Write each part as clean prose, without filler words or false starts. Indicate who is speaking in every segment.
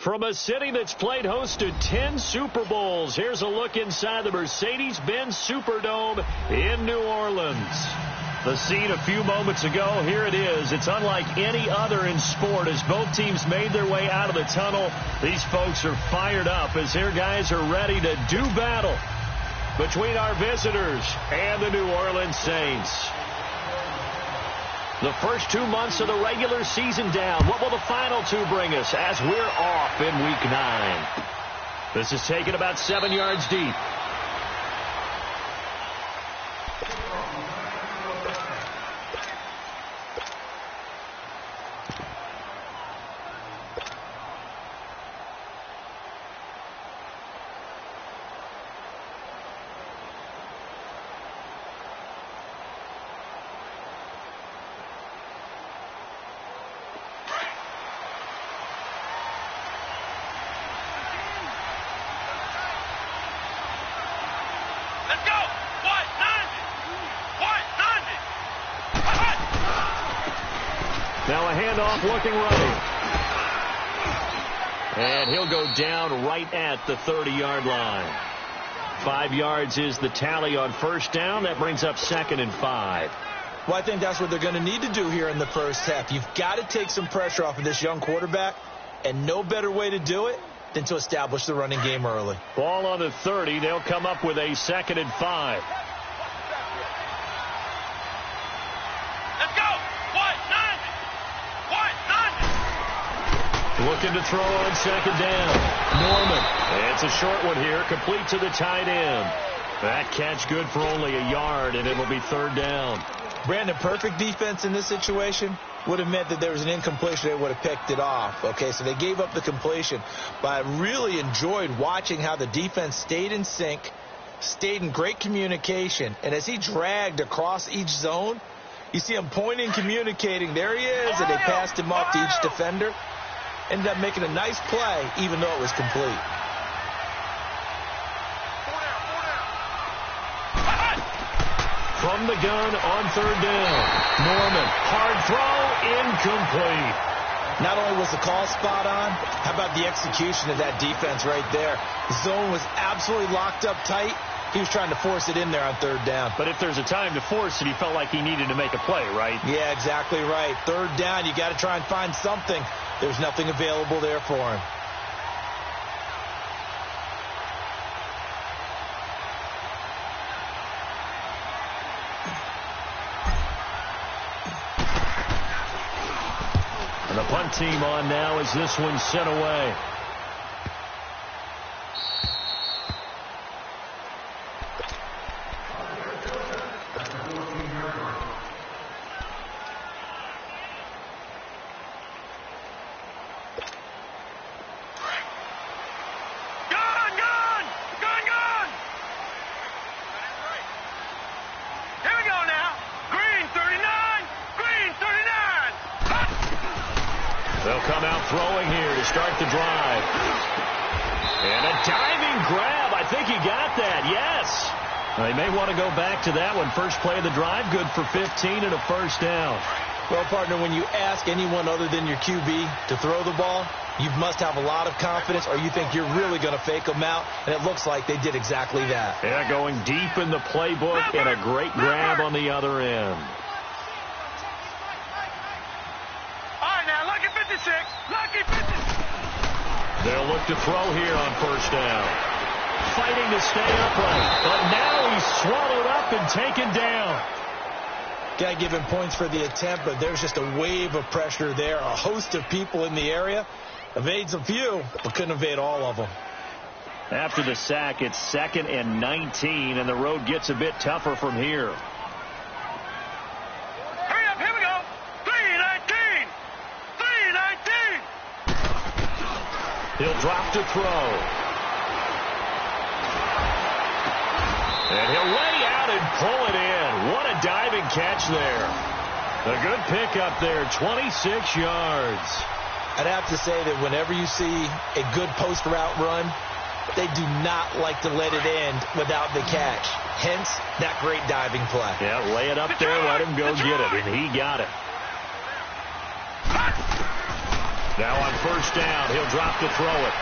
Speaker 1: From a city that's played host to 10 Super Bowls, here's a look inside the Mercedes-Benz Superdome in New Orleans. The scene a few moments ago, here it is. It's unlike any other in sport. As both teams made their way out of the tunnel, these folks are fired up as their guys are ready to do battle between our visitors and the New Orleans Saints. The first 2 months of the regular season down. What will the final two bring us as we're off in Week 9? This is taken about 7 yards deep. Now a handoff looking right. And he'll go down right at the 30-yard line. 5 yards is the tally on first down. That brings up 2nd and 5.
Speaker 2: Well, I think that's what they're going to need to do here in the first half. You've got to take some pressure off of this young quarterback, and no better way to do it than to establish the running game early.
Speaker 1: Ball on the 30. They'll come up with a 2nd and 5. Looking to throw on 2nd down. Norman. It's a short one here, complete to the tight end. That catch good for only a yard, and it'll be 3rd down.
Speaker 2: Brandon, perfect defense in this situation would have meant that there was an incompletion. They would have picked it off. Okay, so they gave up the completion. But I really enjoyed watching how the defense stayed in sync, stayed in great communication. And as he dragged across each zone, you see him pointing, communicating. There he is, and they passed him off to each defender. Ended up making a nice play, even though it was complete.
Speaker 1: From the gun on 3rd down. Norman, hard throw, incomplete.
Speaker 2: Not only was the call spot on, how about the execution of that defense right there? The zone was absolutely locked up tight. He was trying to force it in there on 3rd down.
Speaker 1: But if there's a time to force it, he felt like he needed to make a play, right?
Speaker 2: Yeah, exactly right. 3rd down, you got to try and find something. There's nothing available there for him.
Speaker 1: And the punt team on now as this one's sent away. They'll come out throwing here to start the drive. And a diving grab. I think he got that. Yes. They may want to go back to that one. First play of the drive, good for 15 and a 1st down.
Speaker 2: Well, partner, when you ask anyone other than your QB to throw the ball, you must have a lot of confidence, or you think you're really going to fake them out, and it looks like they did exactly that.
Speaker 1: Yeah, going deep in the playbook and a great grab on the other end. They'll look to throw here on 1st down. Fighting to stay upright, but now he's swallowed up and taken down.
Speaker 2: Got to give him points for the attempt, but there's just a wave of pressure there. A host of people in the area. Evades a few, but couldn't evade all of them.
Speaker 1: After the sack, it's 2nd and 19, and the road gets a bit tougher from here.
Speaker 3: Hurry up, here we go. 3-19. 3-19.
Speaker 1: He'll drop to throw. And he'll lay out and pull it in. What a diving catch there. A good pickup there, 26 yards.
Speaker 2: I'd have to say that whenever you see a good post route run, they do not like to let it end without the catch. Hence, that great diving play.
Speaker 1: Yeah, lay it up there, let him go get it, and he got it. Now on first down, he'll drop to throw it.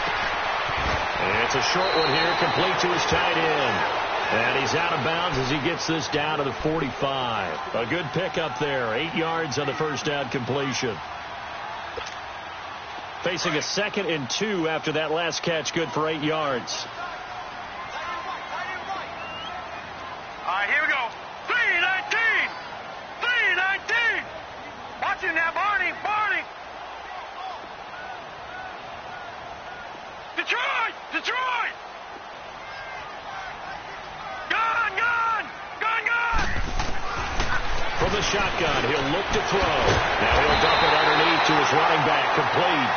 Speaker 1: And it's a short one here, complete to his tight end. And he's out of bounds as he gets this down to the 45. A good pickup there. 8 yards on the first down completion. Facing a 2nd and 2 after that last catch, good for 8 yards.
Speaker 3: All right, here we go. 3-19. 3-19. Watch him now, Barney. Barney. Detroit. Detroit. Gun, gun. Gun, gun.
Speaker 1: From the shotgun, he'll look to throw. Now he'll dump it underneath to his running back, complete.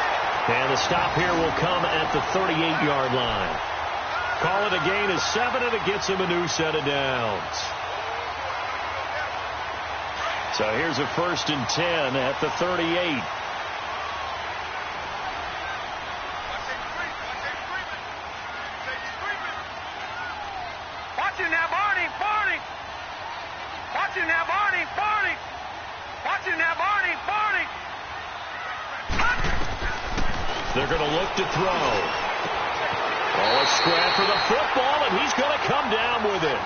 Speaker 1: And the stop here will come at the 38-yard line. Call it a gain of 7, and it gets him a new set of downs. So here's a 1st and 10 at the 38.
Speaker 3: Watch him now, Barney. Barney. Watch him now, Barney. Barney. Watch him now, Barney. Barney.
Speaker 1: They're going to look to throw. Oh, a scrap for the football, and he's going to come down with it.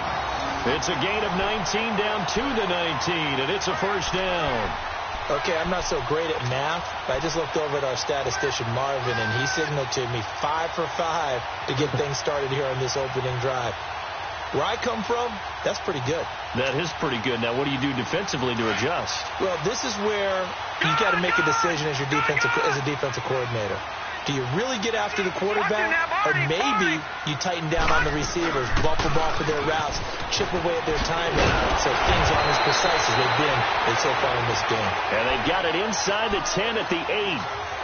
Speaker 1: It's a gain of 19 down to the 19, and it's a first down.
Speaker 2: Okay, I'm not so great at math, but I just looked over at our statistician, Marvin, and he signaled to me 5 for 5 to get things started here on this opening drive. Where I come from, that's pretty good.
Speaker 1: That is pretty good. Now, what do you do defensively to adjust?
Speaker 2: Well, this is where you got to make a decision as a defensive coordinator. Do you really get after the quarterback, or maybe you tighten down on the receivers, bump the ball for their routes, chip away at their timing, so things aren't as precise as they've been so far in this game.
Speaker 1: And they've got it inside the 10 at the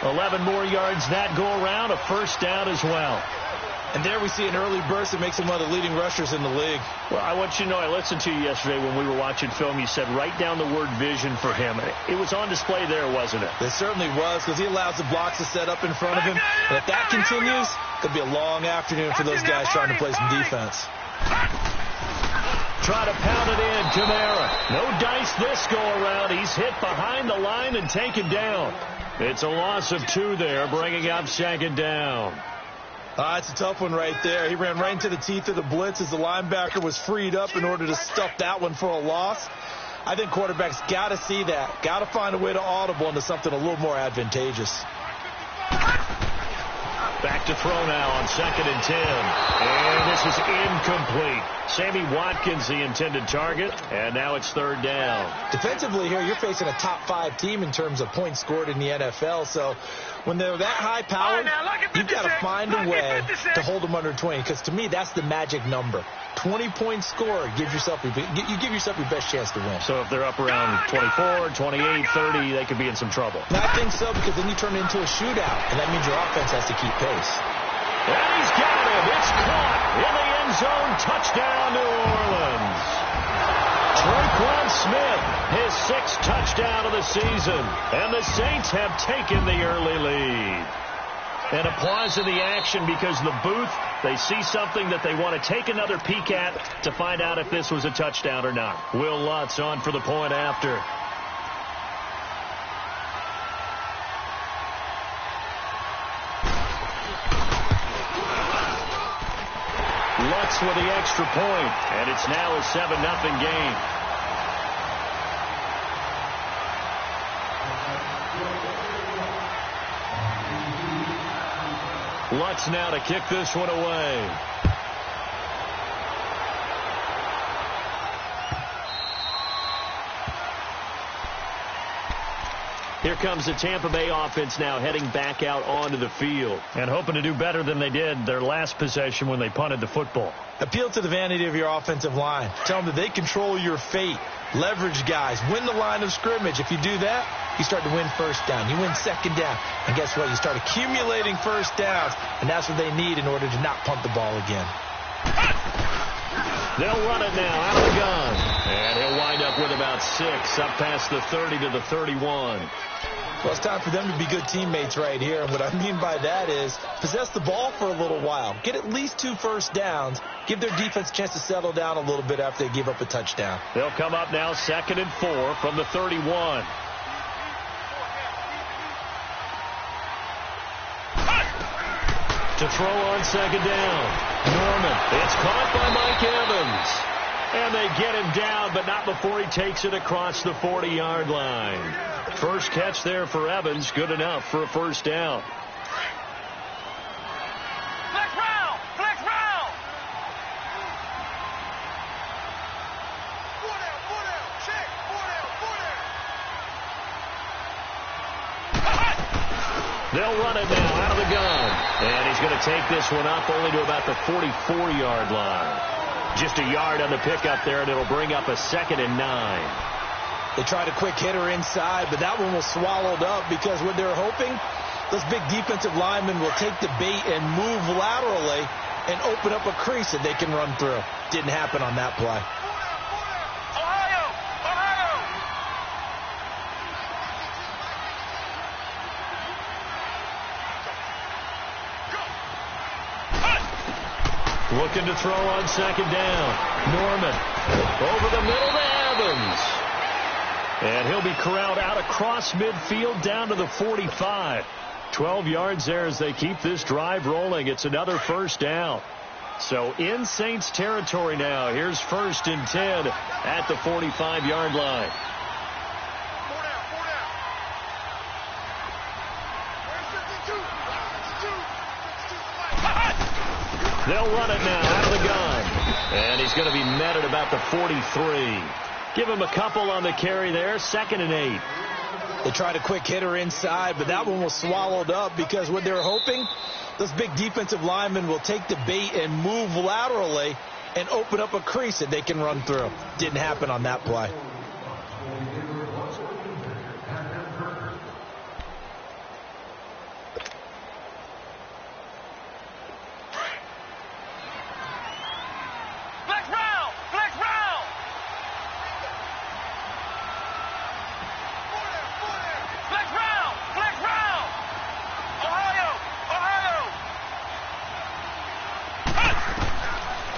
Speaker 1: 8. 11 more yards that go around, a first down as well.
Speaker 2: And there we see an early burst that makes him one of the leading rushers in the league.
Speaker 1: Well, I want you to know, I listened to you yesterday when we were watching film. You said write down the word vision for him. It was on display there, wasn't it?
Speaker 2: It certainly was, because he allows the blocks to set up in front of him. And if that continues, it could be a long afternoon for those guys trying to play some defense.
Speaker 1: Try to pound it in, Kamara. No dice this go around. He's hit behind the line and taken down. It's a loss of 2 there, bringing up 2nd down.
Speaker 2: It's a tough one right there. He ran right into the teeth of the blitz as the linebacker was freed up in order to stuff that one for a loss. I think quarterbacks got to see that. Got to find a way to audible into something a little more advantageous.
Speaker 1: Back to throw now on 2nd and 10. And this is incomplete. Sammy Watkins, the intended target. And now it's 3rd down.
Speaker 2: Defensively here, you're facing a top 5 team in terms of points scored in the NFL. So when they're that high powered, you've got to find a way to hold them under 20. Because to me, that's the magic number. 20 points scored gives yourself you give yourself your best chance to win.
Speaker 1: So if they're up around 24, 28, 30, they could be in some trouble.
Speaker 2: And I think so, because then you turn it into a shootout, and that means your offense has to keep pace.
Speaker 1: And he's got it. It's caught in the end zone. Touchdown, New Orleans. Tre'Quan Smith, his 6th touchdown of the season. And the Saints have taken the early lead. And applause in the action because the booth, they see something that they want to take another peek at to find out if this was a touchdown or not. Will Lutz on for the point after. Lutz with the extra point, and it's now a 7-0 game. Lutz now to kick this one away. Here comes the Tampa Bay offense now heading back out onto the field and hoping to do better than they did their last possession when they punted the football.
Speaker 2: Appeal to the vanity of your offensive line. Tell them that they control your fate. Leverage guys. Win the line of scrimmage. If you do that, you start to win first down. You win 2nd down. And guess what? You start accumulating first downs. And that's what they need in order to not punt the ball again.
Speaker 1: They'll run it now out of the gun. And he'll wind up with about 6 up past the 30 to the 31.
Speaker 2: Well, it's time for them to be good teammates right here. And what I mean by that is possess the ball for a little while. Get at least 2 first downs. Give their defense a chance to settle down a little bit after they give up a touchdown.
Speaker 1: They'll come up now 2nd and 4 from the 31. To throw on second down. Norman. It's caught by Mike Evans. And they get him down, but not before he takes it across the 40-yard line. First catch there for Evans. Good enough for a first down.
Speaker 3: Flex round! Flex round! Four down, check! Four down.
Speaker 1: They'll run it now out of the gun. And he's going to take this one up only to about the 44-yard line. Just a yard on the pickup there, and it'll bring up a 2nd and 9.
Speaker 2: They tried a quick hitter inside, but that one was swallowed up because what they're hoping, those big defensive linemen will take the bait and move laterally and open up a crease that they can run through. Didn't happen on that play.
Speaker 1: Looking to throw on second down. Norman over the middle to Evans. And he'll be corralled out across midfield down to the 45. 12 yards there as they keep this drive rolling. It's another first down. So in Saints territory now. Here's 1st and 10 at the 45-yard line. They'll run it now out of the gun. And he's going to be met at about the 43. Give him a couple on the carry there. 2nd and 8.
Speaker 2: They tried a quick hitter inside, but that one was swallowed up because what they're hoping, those big defensive linemen will take the bait and move laterally and open up a crease that they can run through. Didn't happen on that play.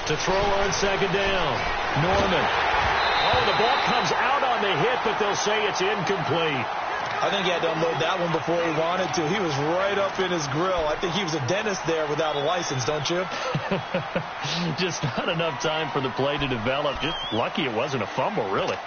Speaker 1: To throw on second down. Norman. Oh, the ball comes out on the hit, but they'll say it's incomplete.
Speaker 2: I think he had to unload that one before he wanted to. He was right up in his grill. I think he was a dentist there without a license, don't you?
Speaker 1: Just not enough time for the play to develop. Just lucky it wasn't a fumble, really.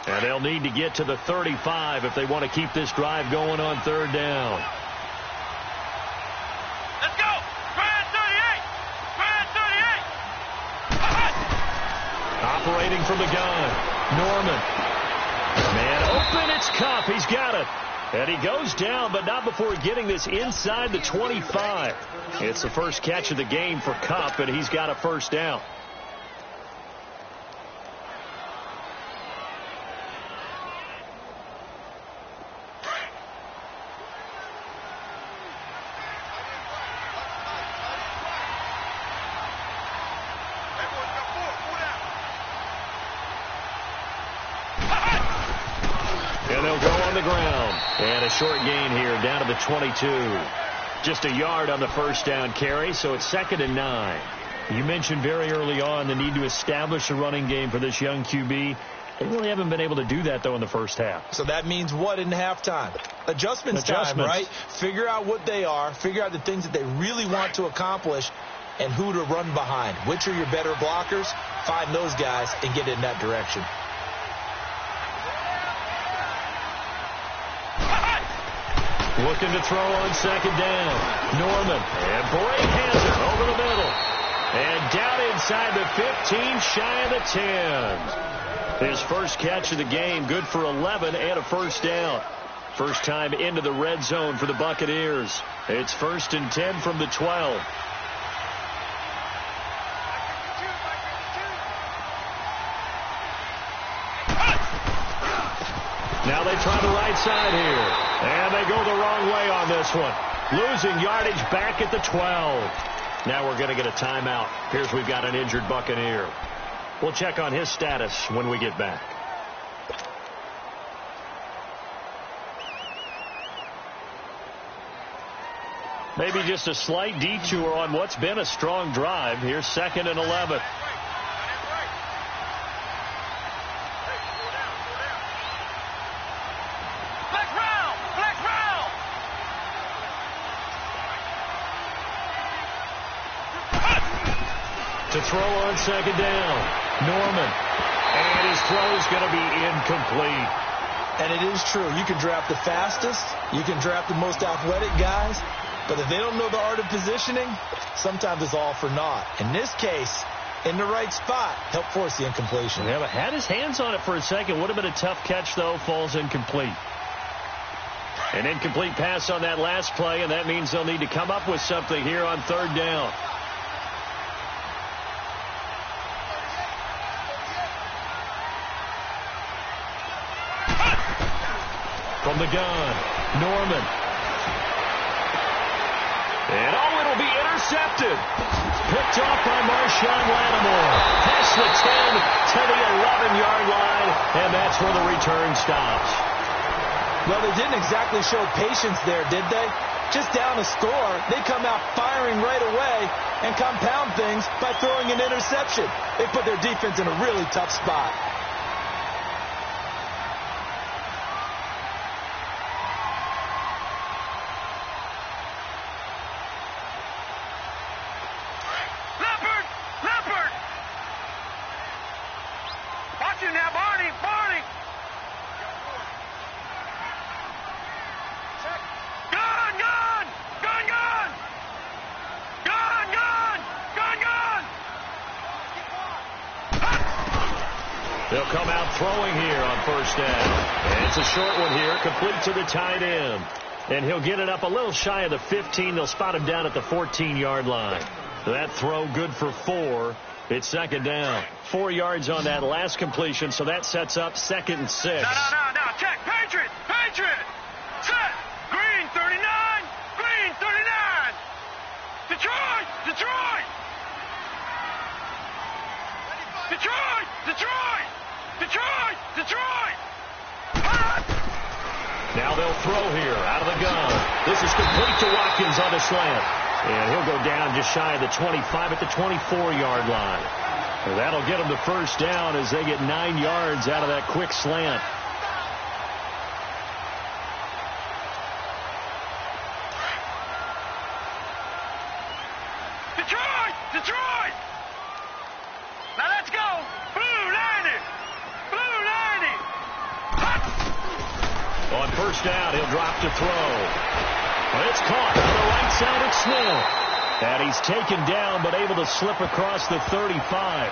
Speaker 1: And they'll need to get to the 35 if they want to keep this drive going on 3rd down.
Speaker 3: Let's go! Try at 38! Try at 38!
Speaker 1: Operating from the gun. Norman. Man open, it's Kupp. He's got it. And he goes down, but not before getting this inside the 25. It's the first catch of the game for Kupp, and he's got a first down. And they'll go on the ground. And a short gain here down to the 22. Just a yard on the first down carry, so it's 2nd and 9. You mentioned very early on the need to establish a running game for this young QB. They really haven't been able to do that, though, in the first half.
Speaker 2: So that means what in halftime? Adjustments time, right? Figure out what they are. Figure out the things that they really want to accomplish and who to run behind. Which are your better blockers? Find those guys and get in that direction.
Speaker 1: Looking to throw on second down. Norman. And Bray has it over the middle. And down inside the 15, shy of the 10. His first catch of the game, good for 11 and a first down. First time into the red zone for the Buccaneers. It's 1st and 10 from the 12. Now they try the right side here. And they go the wrong way on this one. Losing yardage back at the 12. Now we're going to get a timeout. Here's we've got an injured Buccaneer. We'll check on his status when we get back. Maybe just a slight detour on what's been a strong drive. Here's 2nd and 11. To throw on 2nd down. Norman. And his throw is going to be incomplete.
Speaker 2: And it is true. You can draft the fastest. You can draft the most athletic guys. But if they don't know the art of positioning, sometimes it's all for naught. In this case, in the right spot, helped force the incompletion.
Speaker 1: Yeah, but had his hands on it for a second. Would have been a tough catch, though. Falls incomplete. An incomplete pass on that last play, and that means they'll need to come up with something here on 3rd down. From the gun, Norman. And it'll be intercepted. Picked off by Marshawn Lattimore. Past the 10 to the 11-yard line, and that's where the return stops.
Speaker 2: Well, they didn't exactly show patience there, did they? Just down a score, they come out firing right away and compound things by throwing an interception. They put their defense in a really tough spot.
Speaker 1: They'll come out throwing here on 1st down. And it's a short one here, complete to the tight end. And he'll get it up a little shy of the 15. They'll spot him down at the 14-yard line. That throw good for 4. It's 2nd down. 4 yards on that last completion, so that sets up 2nd and 6.
Speaker 3: No. Check. Patriot. Set. Green, 39. Green, 39. Detroit.
Speaker 1: Now they'll throw here out of the gun. This is complete to Watkins on the slant. And he'll go down just shy of the 25 at the 24-yard line. And that'll get them the 1st down as they get 9 yards out of that quick slant.
Speaker 3: Detroit! Now let's go! Blue 90!
Speaker 1: On 1st down, he'll drop to throw. But it's caught on the right side of Smith. And he's taken down, but able to slip across the 35.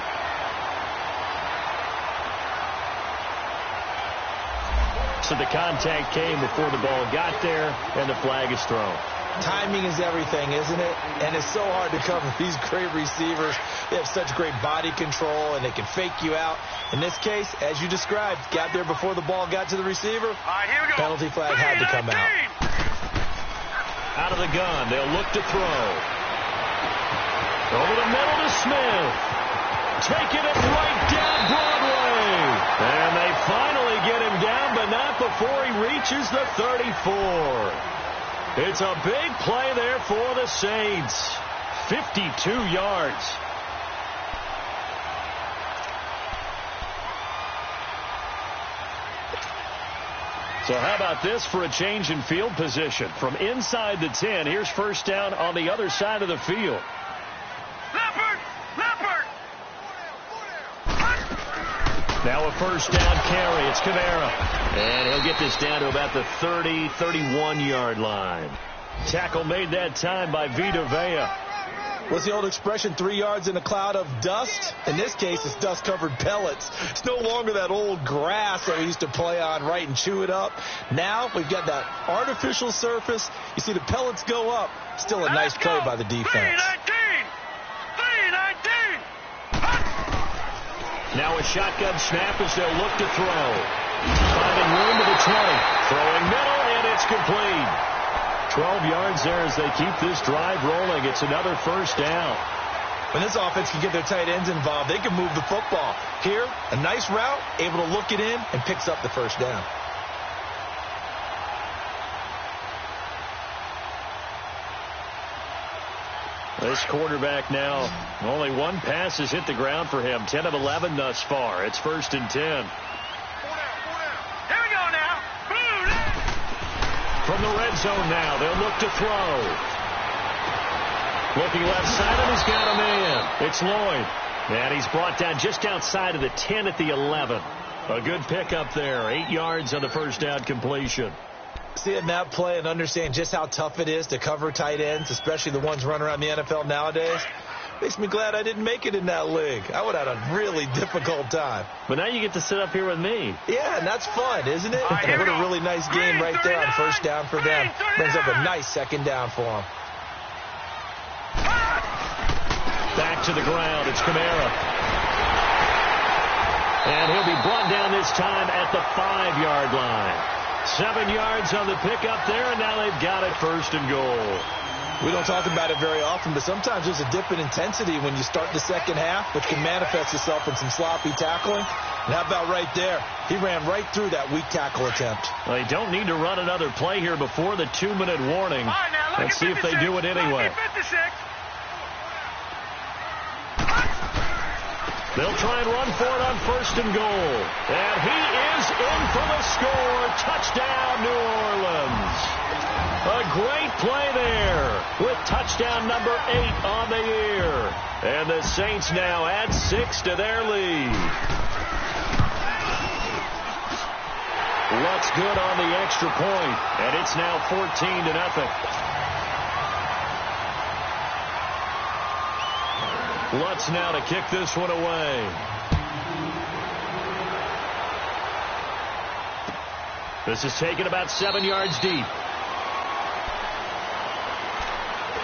Speaker 1: So the contact came before the ball got there, and the flag is thrown.
Speaker 2: Timing is everything, isn't it? And it's so hard to cover these great receivers. They have such great body control, and they can fake you out. In this case, as you described, got there before the ball got to the receiver.
Speaker 3: All right, here we go.
Speaker 2: Penalty flag had to come out.
Speaker 1: Out of the gun, they'll look to throw. Over the middle to Smith. Taking it right down Broadway. And they finally get him down, but not before he reaches the 34. It's a big play there for the Saints. 52 yards. So how about this for a change in field position? From inside the 10, here's 1st down on the other side of the field.
Speaker 3: Leopard!
Speaker 1: Now a 1st down carry. It's Kamara. And he'll get this down to about the 30, 31-yard line. Tackle made that time by Vita Vea.
Speaker 2: What's the old expression, 3 yards in a cloud of dust? In this case, it's dust-covered pellets. It's no longer that old grass that we used to play on, right, and chew it up. Now we've got that artificial surface. You see the pellets go up. Still a nice play by the defense.
Speaker 3: 319!
Speaker 1: Now a shotgun snap as they'll look to throw. Finding room to the 20. Throwing middle, and it's complete. 12 yards there as they keep this drive rolling. It's another 1st down.
Speaker 2: When this offense can get their tight ends involved, they can move the football. Here, a nice route, able to look it in, and picks up the 1st down.
Speaker 1: This quarterback now, only one pass has hit the ground for him. 10 of 11 thus far. It's 1st and 10.
Speaker 3: Here we go now.
Speaker 1: From the red zone now, they'll look to throw. Looking left side, and he's got a man. It's Lloyd. And he's brought down just outside of the 10 at the 11. A good pickup there. 8 yards on the first down completion.
Speaker 2: Seeing that play and understand just how tough it is to cover tight ends, especially the ones running around the NFL nowadays, makes me glad I didn't make it in that league. I would have had a really difficult time.
Speaker 1: But now you get to sit up here with me.
Speaker 2: Yeah, and that's fun, isn't it?
Speaker 3: Right,
Speaker 2: What a really nice game right there on first down for them. Brings up a nice second down for them.
Speaker 1: Back to the ground. It's Kamara. And he'll be brought down this time at the 5-yard line. 7 yards on the pickup there, and now they've got it 1st and goal.
Speaker 2: We don't talk about it very often, but sometimes there's a dip in intensity when you start the second half, which can manifest itself in some sloppy tackling. And how about right there? He ran right through that weak tackle attempt.
Speaker 1: Well, they don't need to run another play here before the 2-minute warning.
Speaker 3: Right, now,
Speaker 1: Let's see if they do it anyway.
Speaker 3: 56.
Speaker 1: They'll try and run for it on 1st and goal. And he is in for the score. Touchdown, New Orleans. A great play there with touchdown number 8 on the year. And the Saints now add 6 to their lead. Lutz good on the extra point, and it's now 14-0. Lutz now to kick this one away. This is taken about 7 yards deep.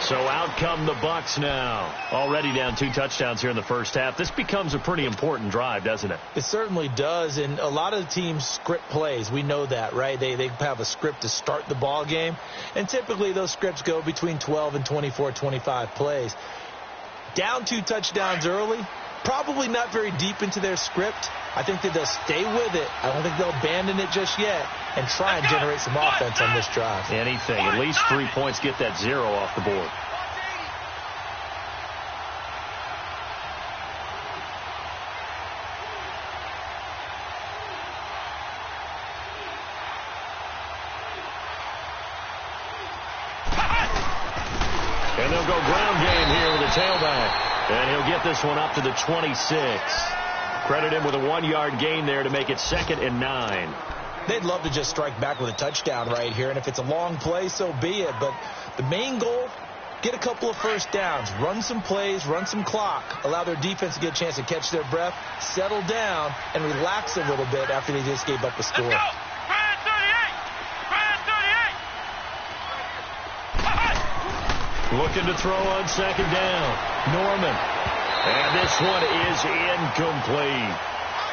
Speaker 1: So out come the Bucs now. Already down 2 touchdowns here in the first half. This becomes a pretty important drive, doesn't it?
Speaker 2: It certainly does, and a lot of teams script plays. We know that, right? They have a script to start the ball game, and typically those scripts go between 12 and 24, 25 plays. Down 2 touchdowns early, probably not very deep into their script. I think that they'll stay with it. I don't think they'll abandon it just yet and try and generate some offense on this drive.
Speaker 1: Anything. At least 3 points, get that 0 off the board. And they'll go ground game here with a tailback. And he'll get this one up to the 26. Credit him with a 1-yard gain there to make it 2nd and 9.
Speaker 2: They'd love to just strike back with a touchdown right here. And if it's a long play, so be it. But the main goal, get a couple of first downs, run some plays, run some clock, allow their defense to get a chance to catch their breath, settle down, and relax a little bit after they just gave up a score.
Speaker 3: Let's go.
Speaker 1: Looking to throw on 2nd down. Norman. And this one is incomplete.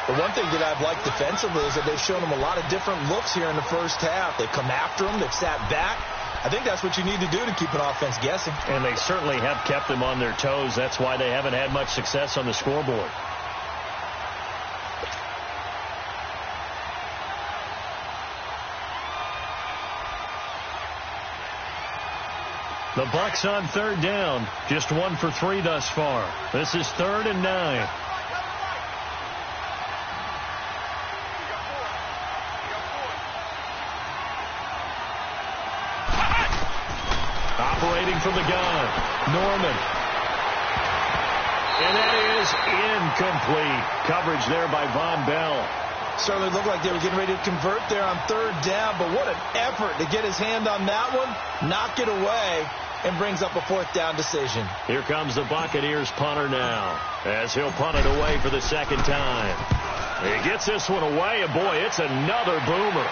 Speaker 2: The one thing that I've liked defensively is that they've shown them a lot of different looks here in the first half. They've come after them. They've sat back. I think that's what you need to do to keep an offense guessing.
Speaker 1: And they certainly have kept them on their toes. That's why they haven't had much success on the scoreboard. The Bucs on 3rd down. Just 1 for 3 thus far. This is 3rd and 9. Operating from the gun. Norman. And that is incomplete. Coverage there by Von Bell.
Speaker 2: Certainly looked like they were getting ready to convert there on 3rd down, but what an effort to get his hand on that one, knock it away, and brings up a 4th down decision.
Speaker 1: Here comes the Buccaneers punter now, as he'll punt it away for the 2nd time. He gets this one away, and boy, it's another boomer.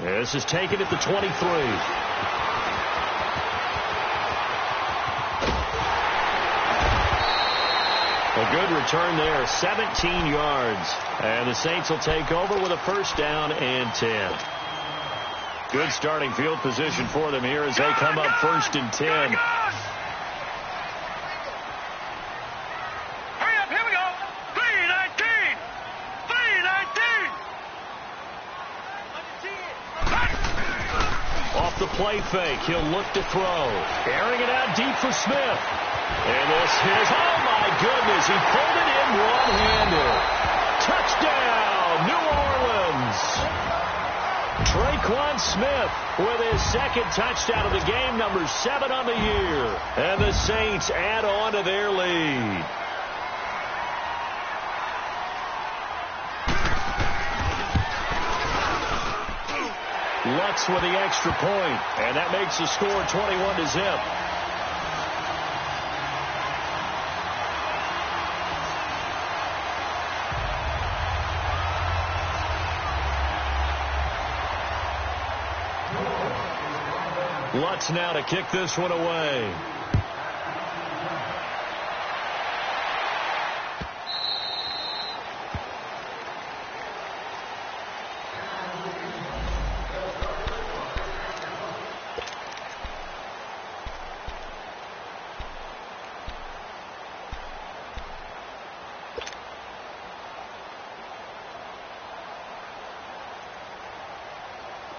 Speaker 1: This is taken at the 23. A good return there, 17 yards. And the Saints will take over with a 1st down and 10. Good starting field position for them here as they come up 1st and 10.
Speaker 3: Hurry up, here we go. 3:19. 3:19.
Speaker 1: Off the play fake. He'll look to throw. Airing it out deep for Smith. And this is, oh my goodness, he pulled it in one-handed. Touchdown, New Orleans. Traquan Smith with his second touchdown of the game, number 7 on the year. And the Saints add on to their lead. Lutz with the extra point, and that makes the score 21-0. Lutz now to kick this one away.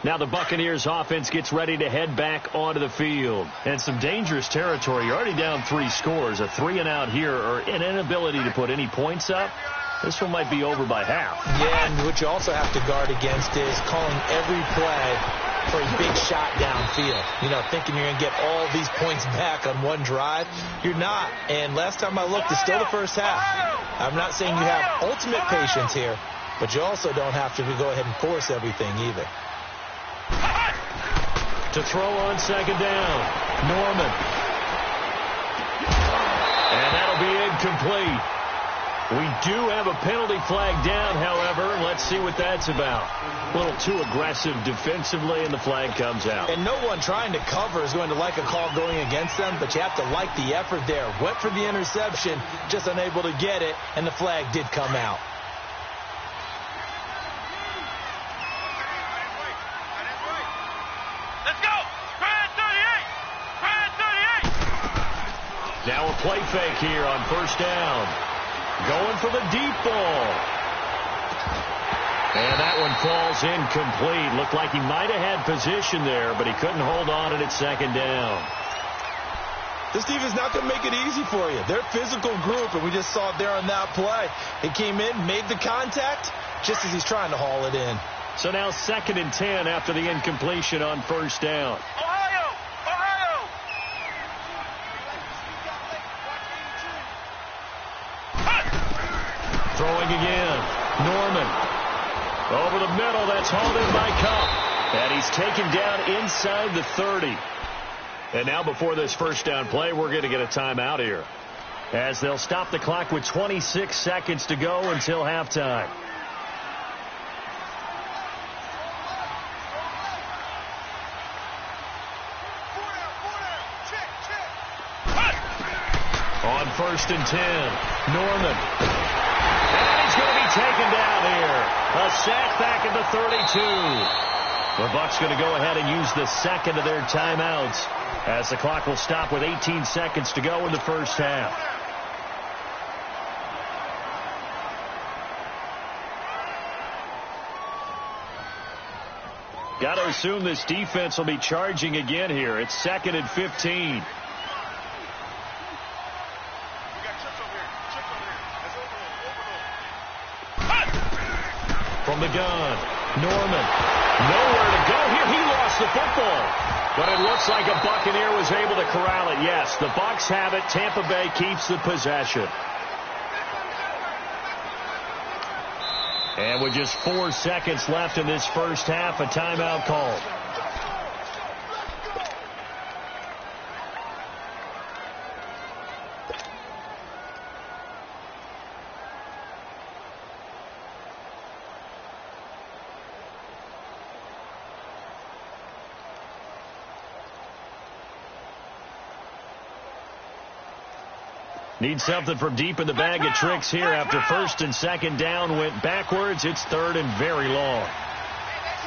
Speaker 1: Now the Buccaneers offense gets ready to head back onto the field. And some dangerous territory. You're already down 3 scores. A 3-and-out here, or an inability to put any points up. This one might be over by half.
Speaker 2: Yeah, and what you also have to guard against is calling every play for a big shot downfield. You know, thinking you're going to get all these points back on one drive. You're not. And last time I looked, it's still the first half. I'm not saying you have ultimate patience here, but you also don't have to go ahead and force everything either.
Speaker 1: To throw on second down, Norman. And that'll be incomplete. We do have a penalty flag down, however. Let's see what that's about. A little too aggressive defensively, and the flag comes out.
Speaker 2: And no one trying to cover is going to like a call going against them, but you have to like the effort there. Went for the interception, just unable to get it, and the flag did come out.
Speaker 1: Now a play fake here on first down. Going for the deep ball. And that one falls incomplete. Looked like he might have had position there, but he couldn't hold on at second down.
Speaker 2: This defense is not going to make it easy for you. They're a physical group, and we just saw it there on that play. He came in, made the contact, just as he's trying to haul it in.
Speaker 1: So now 2nd and 10 after the incompletion on first down. Throwing again. Norman. Over the middle. That's hauled in by Kupp. And he's taken down inside the 30. And now before this first down play, we're going to get a timeout here, as they'll stop the clock with 26 seconds to go until halftime. On 1st and 10, Norman. And he's going to be taken down here. A sack back at the 32. The Bucs going to go ahead and use the second of their timeouts, as the clock will stop with 18 seconds to go in the first half. Got to assume this defense will be charging again here. It's 2nd and 15. From the gun, Norman. Nowhere to go here. He lost the football. But it looks like a Buccaneer was able to corral it. Yes, the Bucs have it. Tampa Bay keeps the possession. And with just 4 seconds left in this first half, a timeout called. Need something from deep in the bag of tricks here after 1st and 2nd down went backwards. It's 3rd and very long.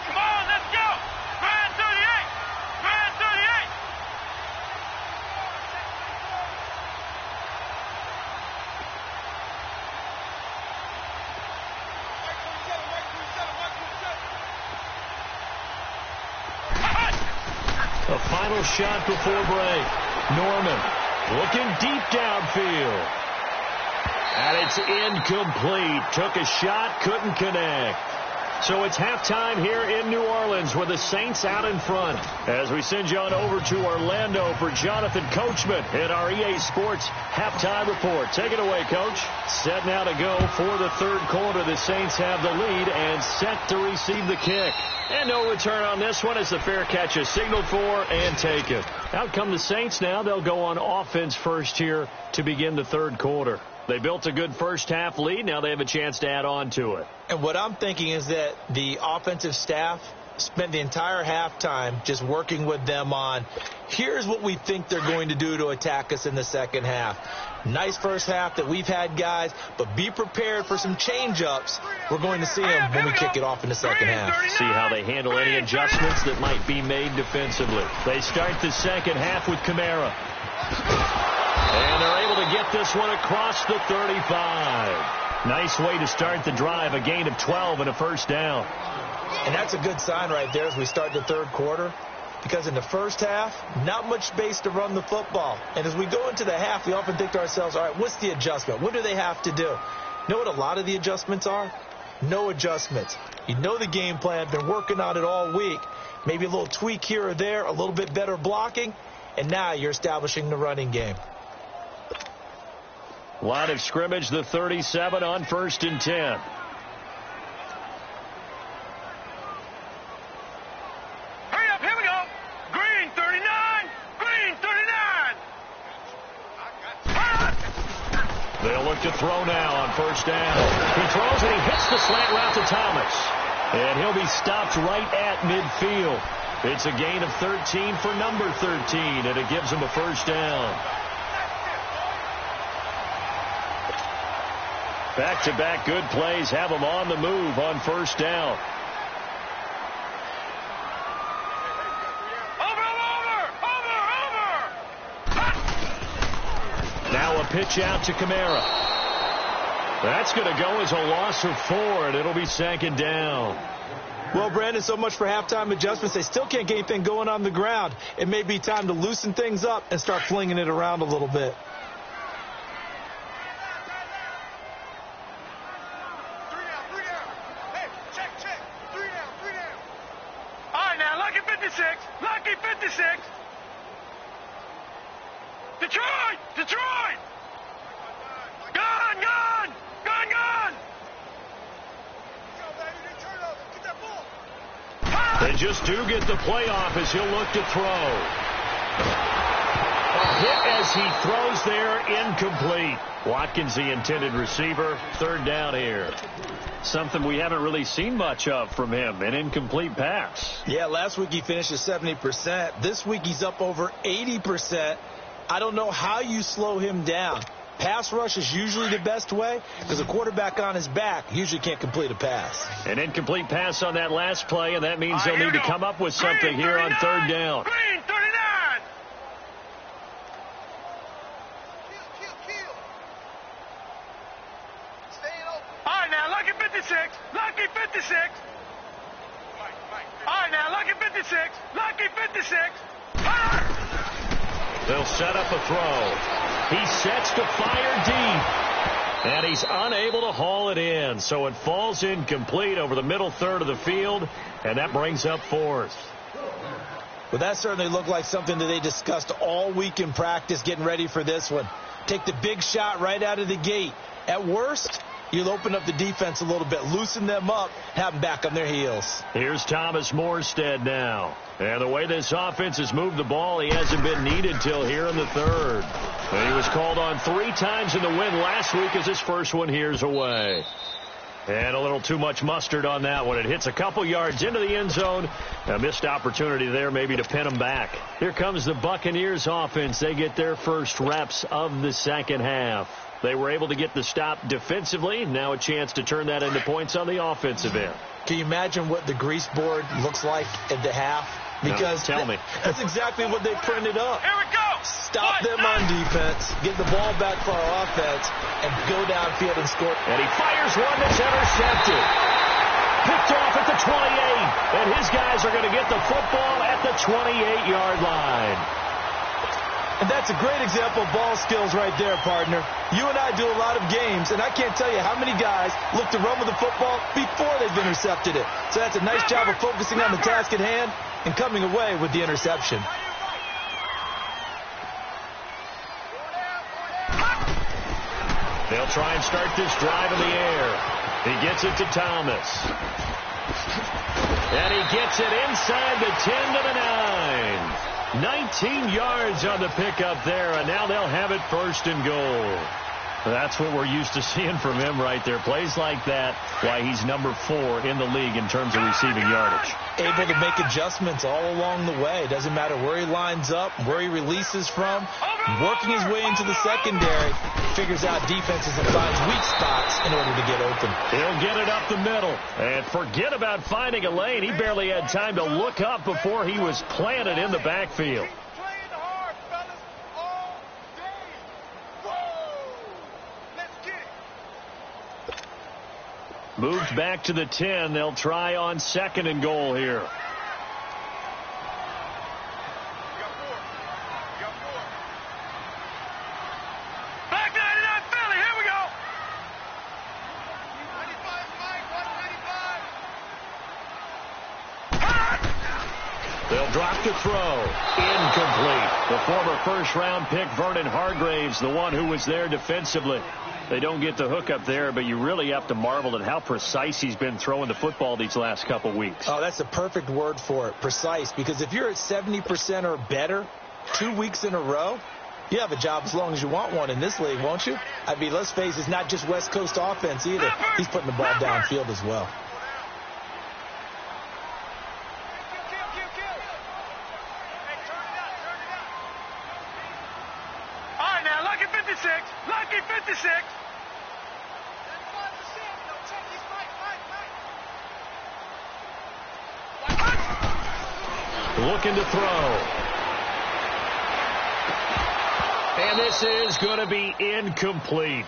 Speaker 3: Come on, let's go. 38. 38.
Speaker 1: final shot before break. Norman looking deep downfield. And it's incomplete. Took a shot, couldn't connect. So it's halftime here in New Orleans with the Saints out in front. As we send you on over to Orlando for Jonathan Coachman in our EA Sports Halftime Report. Take it away, Coach. Set now to go for the third quarter. The Saints have the lead and set to receive the kick. And no return on this one as the fair catch is signaled for and taken. Out come the Saints now. They'll go on offense first here to begin the third quarter. They built a good first half lead. Now they have a chance to add on to it.
Speaker 2: And what I'm thinking is that the offensive staff spent the entire halftime just working with them on, here's what we think they're going to do to attack us in the second half. Nice first half that we've had, guys, but be prepared for some change-ups. We're going to see them when we kick it off in the second half.
Speaker 1: See how they handle any adjustments that might be made defensively. They start the second half with Kamara. And they're able to get this one across the 35. Nice way to start the drive, a gain of 12 and a first down.
Speaker 2: And that's a good sign right there as we start the third quarter, because in the first half, not much space to run the football. And as we go into the half, we often think to ourselves, all right, what's the adjustment? What do they have to do? You know what a lot of the adjustments are? No adjustments. You know the game plan, been working on it all week. Maybe a little tweak here or there, a little bit better blocking, and now you're establishing the running game.
Speaker 1: Line of scrimmage, the 37 on 1st and 10.
Speaker 3: Hurry up, here we go. Green 39. Green 39.
Speaker 1: They'll look to throw now on first down. He throws and he hits the slant route to Thomas. And he'll be stopped right at midfield. It's a gain of 13 for number 13, and it gives him a first down. Back-to-back good plays have them on the move on first down.
Speaker 3: Over.
Speaker 1: Now a pitch out to Kamara. That's going to go as a loss of 4, and it'll be 2nd down.
Speaker 2: Well, Brandon, so much for halftime adjustments. They still can't get anything going on the ground. It may be time to loosen things up and start flinging it around a little bit.
Speaker 3: Lucky 56. Detroit. Gone.
Speaker 1: They just do get the playoff as he'll look to throw. A hit as he throws there, incomplete. Watkins, the intended receiver, 3rd down here. Something we haven't really seen much of from him, an incomplete pass.
Speaker 2: Yeah, last week he finished at 70%. This week he's up over 80%. I don't know how you slow him down. Pass rush is usually the best way because a quarterback on his back usually can't complete a pass.
Speaker 1: An incomplete pass on that last play, and that means they'll need to come up with something here on 3rd down.
Speaker 3: Green 39. All right, now, Lucky 56. All right, now, Lucky 56.
Speaker 1: They'll set up a throw. He sets to fire deep. And he's unable to haul it in. So it falls incomplete over the middle third of the field. And that brings up 4th.
Speaker 2: Well, that certainly looked like something that they discussed all week in practice getting ready for this one. Take the big shot right out of the gate. At worst, you'll open up the defense a little bit, loosen them up, have them back on their heels.
Speaker 1: Here's Thomas Morstead now. And the way this offense has moved the ball, he hasn't been needed till here in the 3rd. And he was called on 3 times in the win last week as his first one here's away. And a little too much mustard on that one. It hits a couple yards into the end zone. A missed opportunity there maybe to pin them back. Here comes the Buccaneers offense. They get their first reps of the second half. They were able to get the stop defensively. Now a chance to turn that into points on the offensive end.
Speaker 2: Can you imagine what the grease board looks like at the half? Because
Speaker 1: no, tell me.
Speaker 2: That's exactly what they printed up.
Speaker 3: Here we go.
Speaker 2: Stop them on defense, get the ball back for our offense, and go downfield and score.
Speaker 1: And he fires one that's intercepted. picked off at the 28. And his guys are going to get the football at the 28-yard line.
Speaker 2: And that's a great example of ball skills right there, partner. You and I do a lot of games, and I can't tell you how many guys look to run with the football before they've intercepted it. So that's a nice job of focusing on the task at hand and coming away with the interception.
Speaker 1: They'll try and start this drive in the air. He gets it to Thomas. And he gets it inside the 10 to the 9. 19 yards on the pickup there, and now they'll have it first and goal. That's what we're used to seeing from him right there. Plays like that, why he's number 4 in the league in terms of receiving yardage.
Speaker 2: Able to make adjustments all along the way. Doesn't matter where he lines up, where he releases from. Working his way into the secondary, figures out defenses and finds weak spots in order to get open.
Speaker 1: He'll get it up the middle. And forget about finding a lane. He barely had time to look up before he was planted in the backfield. Moved back to the 10. They'll try on 2nd and goal here.
Speaker 3: Back 99 Philly. Here we go. 95 Mike.
Speaker 1: They'll drop to throw. Incomplete. The former first-round pick, Vernon Hargraves, the one who was there defensively. They don't get the hook up there, but you really have to marvel at how precise he's been throwing the football these last couple weeks.
Speaker 2: Oh, that's the perfect word for it, precise, because if you're at 70% or better 2 weeks in a row, you have a job as long as you want one in this league, won't you? I mean, let's face it, it's not just West Coast offense either. He's putting the ball downfield as well.
Speaker 3: All right, now, Lucky 56. Lucky 56.
Speaker 1: Looking to throw. And this is going to be incomplete.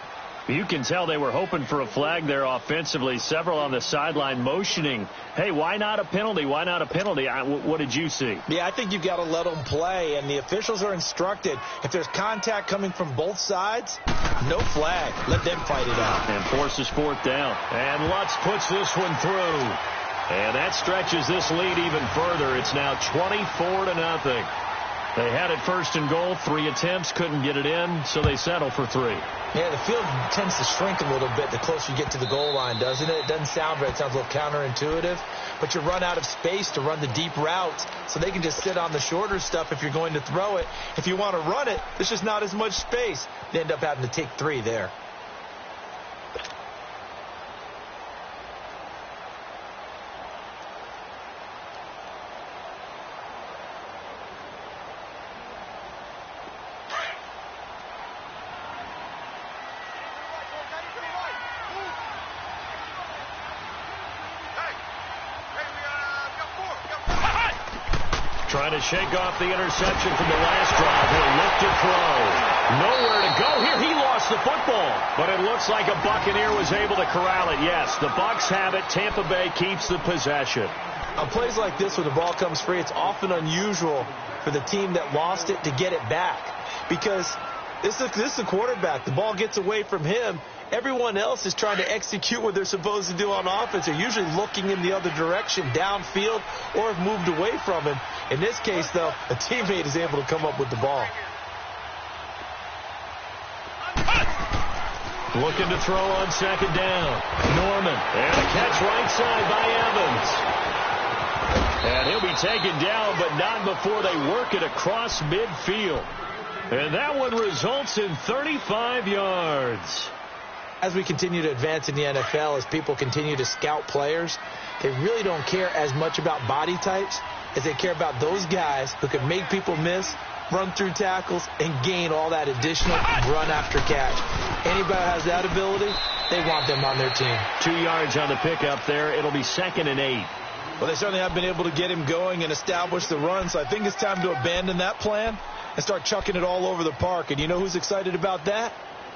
Speaker 1: You can tell they were hoping for a flag there offensively. Several on the sideline motioning, hey, why not a penalty? Why not a penalty? What did you see?
Speaker 2: Yeah, I think you've got to let them play, and the officials are instructed. If there's contact coming from both sides, no flag. Let them fight it out.
Speaker 1: And forces 4th down. And Lutz puts this one through. And that stretches this lead even further. It's now 24-0. They had it 1st and goal, 3 attempts, couldn't get it in, so they settle for 3.
Speaker 2: Yeah, the field tends to shrink a little bit the closer you get to the goal line, doesn't it? It doesn't sound right. It sounds a little counterintuitive. But you run out of space to run the deep routes, so they can just sit on the shorter stuff if you're going to throw it. If you want to run it, there's just not as much space. They end up having to take 3 there.
Speaker 1: Trying to shake off the interception from the last drive. He'll look to throw. Nowhere to go here. He lost the football. But it looks like a Buccaneer was able to corral it. Yes, the Bucs have it. Tampa Bay keeps the possession.
Speaker 2: On plays like this where the ball comes free, it's often unusual for the team that lost it to get it back. Because this is the quarterback. The ball gets away from him. Everyone else is trying to execute what they're supposed to do on offense. They're usually looking in the other direction, downfield, or have moved away from him. In this case, though, a teammate is able to come up with the ball.
Speaker 1: Looking to throw on 2nd down. Norman. And a catch right side by Evans. And he'll be taken down, but not before they work it across midfield. And that one results in 35 yards.
Speaker 2: As we continue to advance in the NFL, as people continue to scout players, they really don't care as much about body types as they care about those guys who can make people miss, run through tackles, and gain all that additional run after catch. Anybody who has that ability, they want them on their team.
Speaker 1: 2 yards on the pickup there. It'll be 2nd and 8.
Speaker 2: Well, they certainly have been able to get him going and establish the run, so I think it's time to abandon that plan and start chucking it all over the park. And you know who's excited about that?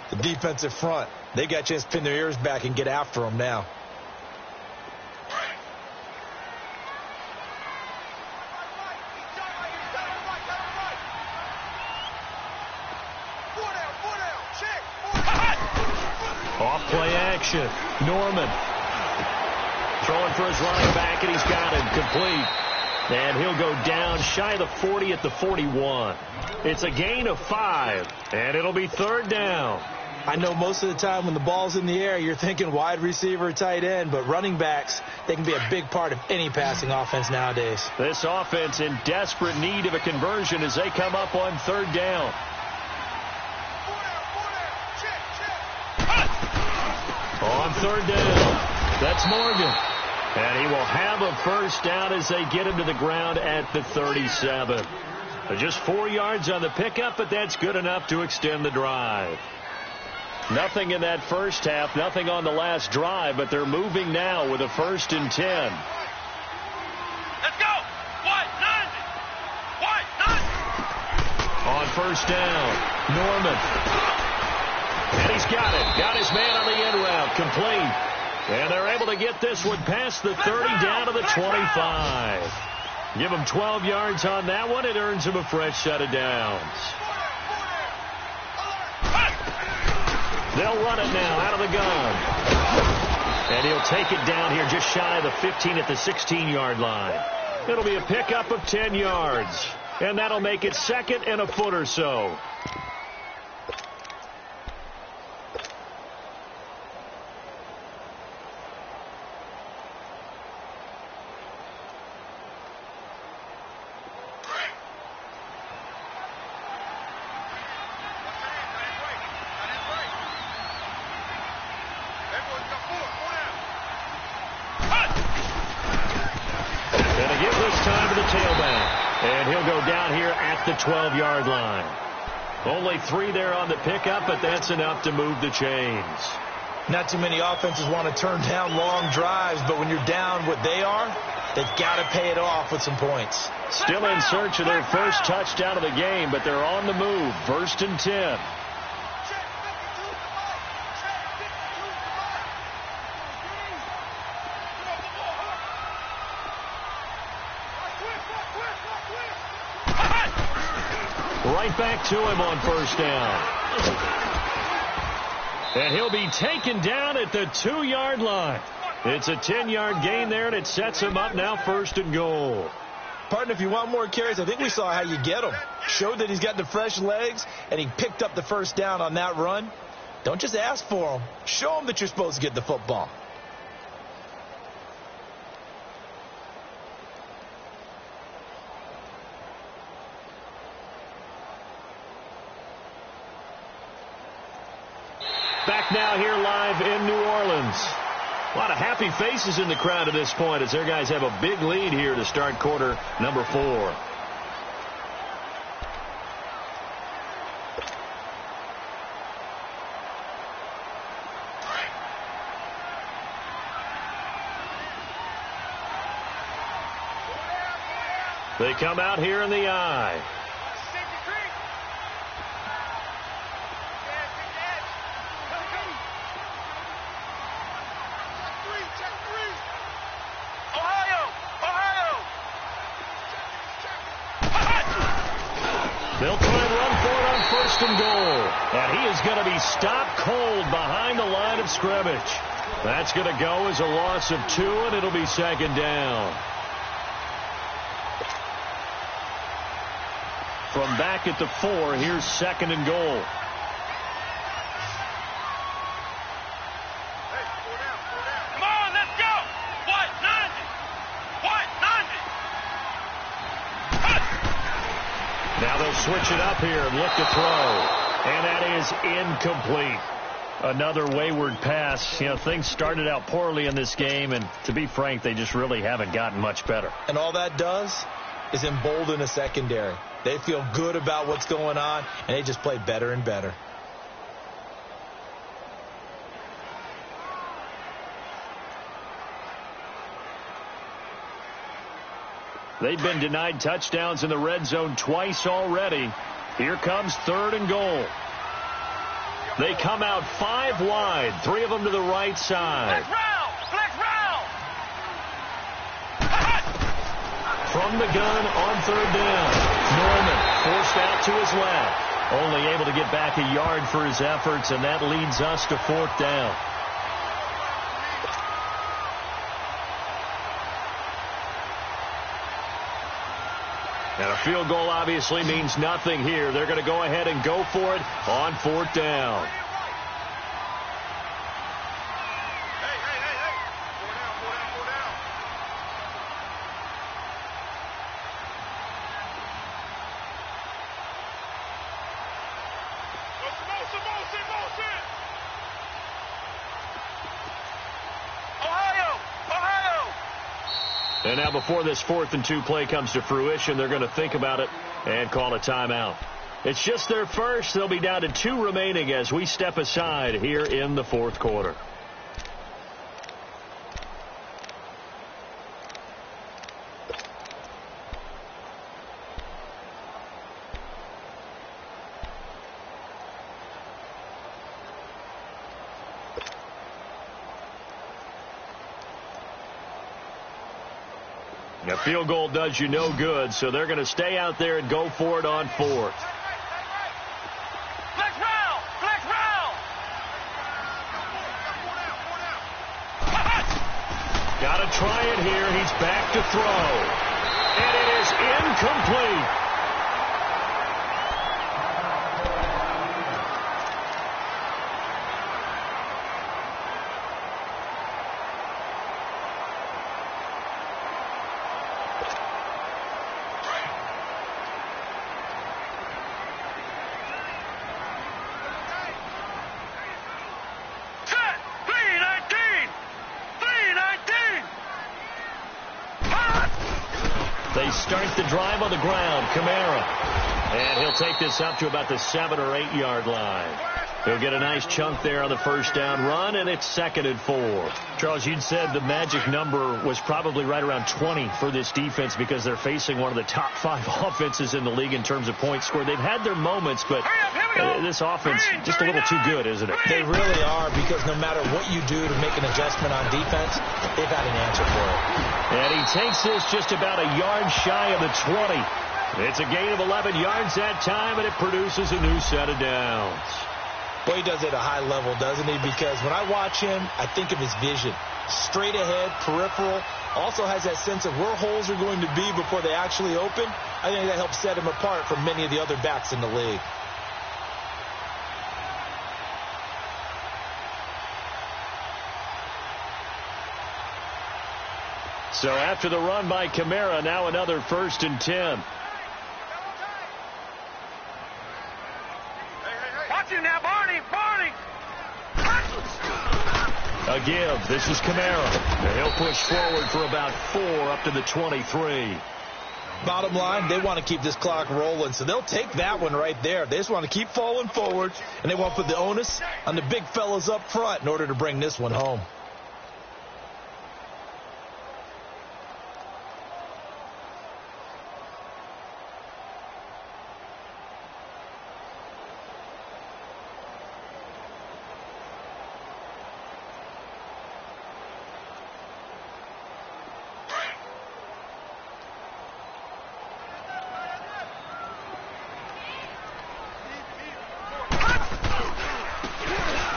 Speaker 2: The defensive front. They got a chance to pin their ears back and get after them now.
Speaker 1: Off play action. Norman throwing for his running back, and he's got him complete. And he'll go down shy of the 40 at the 41. It's a gain of 5, and it'll be third down.
Speaker 2: I know most of the time when the ball's in the air, you're thinking wide receiver, tight end, but running backs, they can be a big part of any passing offense nowadays.
Speaker 1: This offense in desperate need of a conversion as they come up on third down. On third down, that's Morgan. And he will have a first down as they get him to the ground at the 37. Just 4 yards on the pickup, but that's good enough to extend the drive. Nothing in that first half, nothing on the last drive, but they're moving now with a 1st and 10.
Speaker 3: Let's go! White, 90! White, 90!
Speaker 1: On first down, Norman. And he's got it. Got his man on the end route, complete. And they're able to get this one past the 30 down to the 25. Give him 12 yards on that one. It earns him a fresh set of downs. They'll run it now out of the gun. And he'll take it down here just shy of the 15 at the 16-yard line. It'll be a pickup of 10 yards. And that'll make it 2nd and a foot or so. The 12-yard line. Only 3 there on the pickup, but that's enough to move the chains.
Speaker 2: Not too many offenses want to turn down long drives, but when you're down what they are, they've got to pay it off with some points.
Speaker 1: Still in search of their first touchdown of the game, but they're on the move. 1st and 10. Right back to him on first down. And he'll be taken down at the 2-yard line. It's a 10-yard gain there, and it sets him up now 1st and goal.
Speaker 2: Partner, if you want more carries, I think we saw how you get them. Showed that he's got the fresh legs, and he picked up the first down on that run. Don't just ask for them. Show them that you're supposed to get the football.
Speaker 1: Back now here live in New Orleans. A lot of happy faces in the crowd at this point as their guys have a big lead here to start quarter number 4. They come out here in the I. They'll try and run for it on 1st and goal. And he is going to be stopped cold behind the line of scrimmage. That's going to go as a loss of 2, and it'll be 2nd down. From back at the 4, here's 2nd and goal.
Speaker 3: Come on, let's go! White, 90! White, 90!
Speaker 1: Now they'll switch it up here and look to throw. And that is incomplete. Another wayward pass. You know, things started out poorly in this game, and to be frank, they just really haven't gotten much better.
Speaker 2: And all that does is embolden a secondary. They feel good about what's going on, and they just play better and better.
Speaker 1: They've been denied touchdowns in the red zone twice already. Here comes 3rd and goal. They come out 5 wide, 3 of them to the right side.
Speaker 3: Flex round!
Speaker 1: From the gun on 3rd down. Norman forced out to his left. Only able to get back a yard for his efforts, and that leads us to 4th down. And a field goal obviously means nothing here. They're going to go ahead and go for it on 4th down. And now before this 4th and 2 play comes to fruition, they're going to think about it and call a timeout. It's just their first. They'll be down to 2 remaining as we step aside here in the 4th quarter. A field goal does you no good, so they're going to stay out there and go for it on 4th.
Speaker 3: Flex round! Flex round!
Speaker 1: Got to try it here. He's back to throw. And it is incomplete. They start the drive on the ground. Kamara. And he'll take this up to about the 7 or 8 yard line. He'll get a nice chunk there on the first down run, and it's 2nd and 4. Charles, you'd said the magic number was probably right around 20 for this defense because they're facing one of the top 5 offenses in the league in terms of points scored. They've had their moments, but this offense just a little too good, isn't it?
Speaker 2: They really are, because no matter what you do to make an adjustment on defense, they've had an answer for it.
Speaker 1: And he takes this just about a yard shy of the 20. It's a gain of 11 yards that time, and it produces a new set of downs.
Speaker 2: Boy, he does it at a high level, doesn't he? Because when I watch him, I think of his vision. Straight ahead, peripheral. Also has that sense of where holes are going to be before they actually open. I think that helps set him apart from many of the other backs in the league.
Speaker 1: So after the run by Kamara, now another 1st and 10.
Speaker 3: Watch him now, Barney! Barney!
Speaker 1: A give. This is Kamara. And he'll push forward for about 4 up to the 23.
Speaker 2: Bottom line, they want to keep this clock rolling, so they'll take that one right there. They just want to keep falling forward, and they want to put the onus on the big fellas up front in order to bring this one home.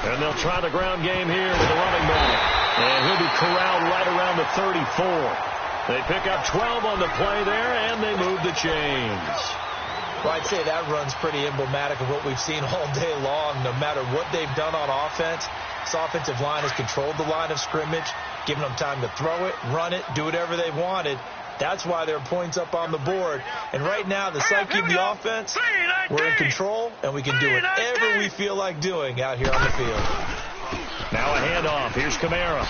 Speaker 1: And they'll try the ground game here with the running back. And he'll be corralled right around the 34. They pick up 12 on the play there, and they move the chains.
Speaker 2: Well, I'd say that run's pretty emblematic of what we've seen all day long. No matter what they've done on offense, this offensive line has controlled the line of scrimmage, given them time to throw it, run it, do whatever they wanted. That's why there are points up on the board. And right now, the psyche of the offense, we're in control, and we can do whatever we feel like doing out here on the field.
Speaker 1: Now a handoff. Here's Kamara.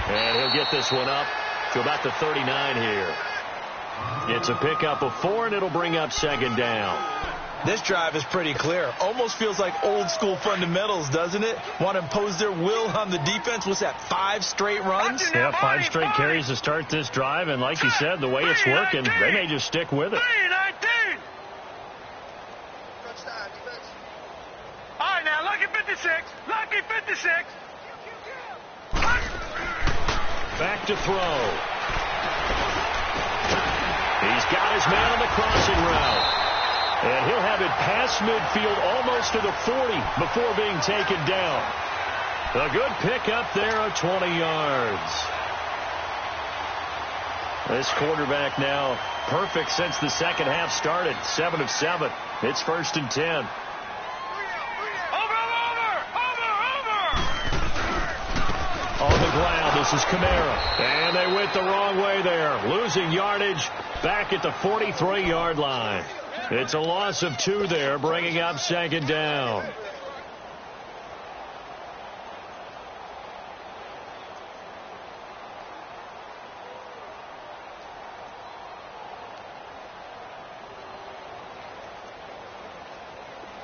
Speaker 1: And he'll get this one up to about the 39 here. It's a pickup of 4, and it'll bring up 2nd down.
Speaker 2: This drive is pretty clear. Almost feels like old school fundamentals, doesn't it? Want to impose their will on the defense. What's that, 5 straight runs?
Speaker 1: Yeah, 5 straight carries to start this drive. And like you said, the way it's working, they may just stick with it.
Speaker 3: All right, now, lucky 56. Lucky 56.
Speaker 1: Back to throw. He's got his man on the crossing route. And he'll have it past midfield almost to the 40 before being taken down. A good pickup there of 20 yards. This quarterback now perfect since the second half started. 7 of 7. It's 1st and 10. On the ground, this is Kamara. And they went the wrong way there. Losing yardage back at the 43-yard line. It's a loss of 2 there, bringing up 2nd down.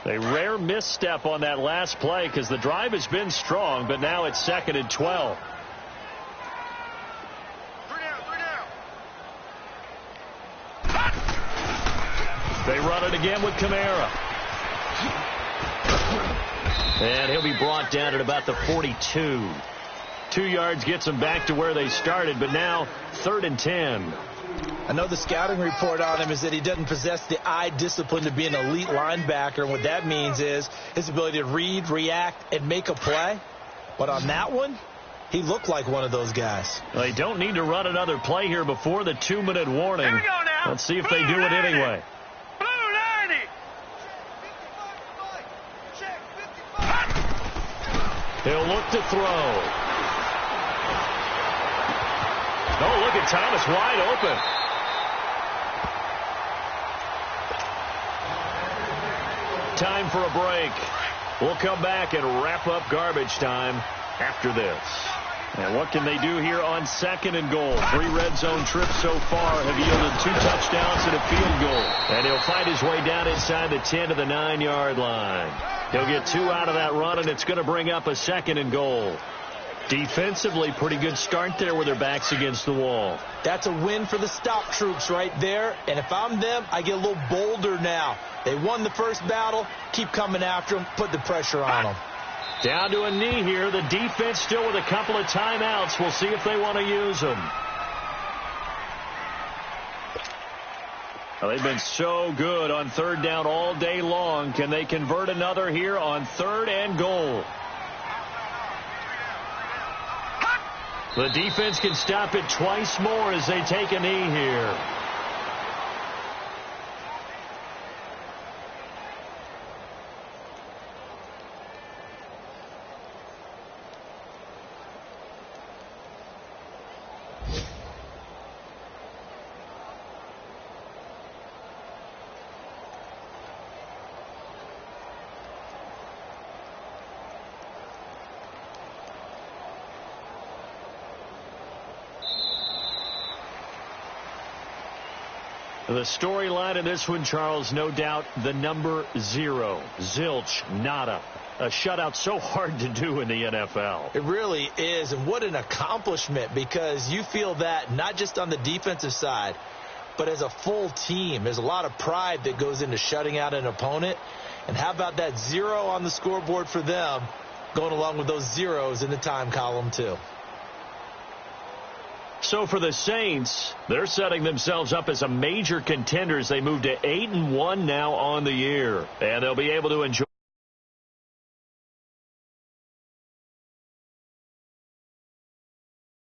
Speaker 1: A rare misstep on that last play because the drive has been strong, but now it's 2nd and 12. They run it again with Kamara. And he'll be brought down at about the 42. 2 yards gets them back to where they started, but now 3rd and 10.
Speaker 2: I know the scouting report on him is that he doesn't possess the eye discipline to be an elite linebacker. And what that means is his ability to read, react, and make a play. But on that one, he looked like one of those guys.
Speaker 1: They don't need to run another play here before the 2-minute warning.
Speaker 3: Here we go now.
Speaker 1: Let's see if they do it anyway.
Speaker 3: Blue 90.
Speaker 1: He'll look to throw. Oh, look at Thomas wide open. Time for a break. We'll come back and wrap up garbage time after this. And what can they do here on 2nd and goal? 3 red zone trips so far have yielded 2 touchdowns and a field goal. And he'll find his way down inside the 10 to the 9-yard line. He'll get 2 out of that run, and it's going to bring up a 2nd and goal. Defensively, pretty good start there with their backs against the wall.
Speaker 2: That's a win for the stop troops right there. And if I'm them, I get a little bolder now. They won the first battle. Keep coming after them. Put the pressure on them.
Speaker 1: Down to a knee here. The defense still with a couple of timeouts. We'll see if they want to use them. Well, they've been so good on 3rd down all day long. Can they convert another here on 3rd and goal? The defense can stop it twice more as they take a knee here. The storyline in this one, Charles, no doubt the number 0. Zilch, nada. A shutout so hard to do in the NFL.
Speaker 2: It really is, and what an accomplishment, because you feel that not just on the defensive side, but as a full team. There's a lot of pride that goes into shutting out an opponent. And how about that 0 on the scoreboard for them, going along with those zeros in the time column too.
Speaker 1: So for the Saints, they're setting themselves up as a major contender as they move to 8-1 now on the year. And they'll be able to enjoy